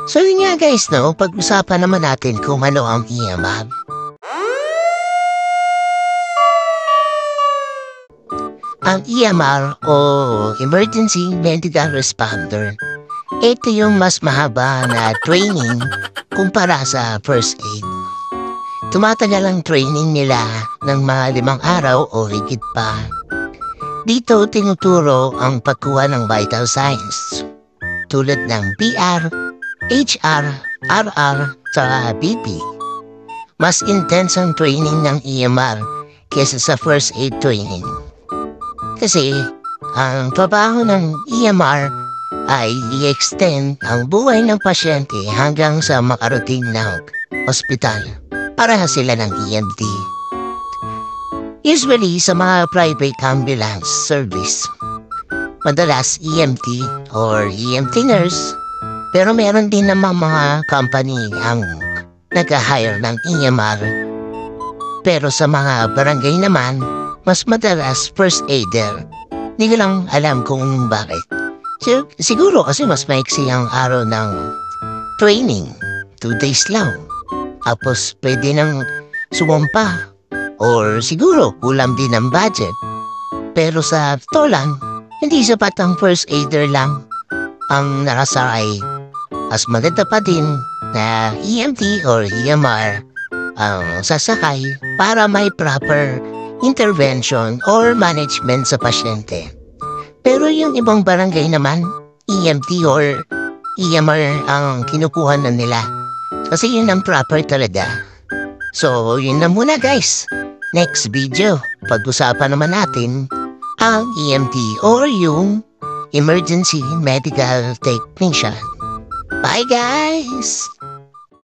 So yun nga guys, no, pag-usapan naman natin kung ano ang EMR. Ang EMR o Emergency Medical Responder, ito yung mas mahaba na training kumpara sa first aid. Tumatagal ang training nila ng mga 5 araw o higit pa. Dito tinuturo ang pagkuha ng vital signs tulad ng PR, HR, RR, sa BP. Mas intense ang training ng EMR kesa sa first aid training. Kasi ang trabaho ng EMR ay i-extend ang buhay ng pasyente hanggang sa makarating na ospital para sila ng EMT. Usually sa mga private ambulance service, madalas EMT or EMT nurse, pero meron din naman mga company ang nag-hire ng EMR. Pero sa mga barangay naman, mas madalas first aider. Hindi ko lang alam kung bakit. Siguro kasi mas maiksi ang araw ng training. 2 days lang. Tapos pwede nang sumumpa. Or siguro kulang din ang budget. Pero sa totoo lang, hindi sapat ang first aider lang ang nakasakay. As maganda pa din na EMT or EMR ang sasakay para may proper intervention or management sa pasyente. Pero yung ibang barangay naman, EMT or EMR ang kinukuha na nila. Kasi yun ang proper talaga. So, yun na muna guys. Next video, pag-usapan naman natin ang EMT or yung Emergency Medical Technician. Bye guys!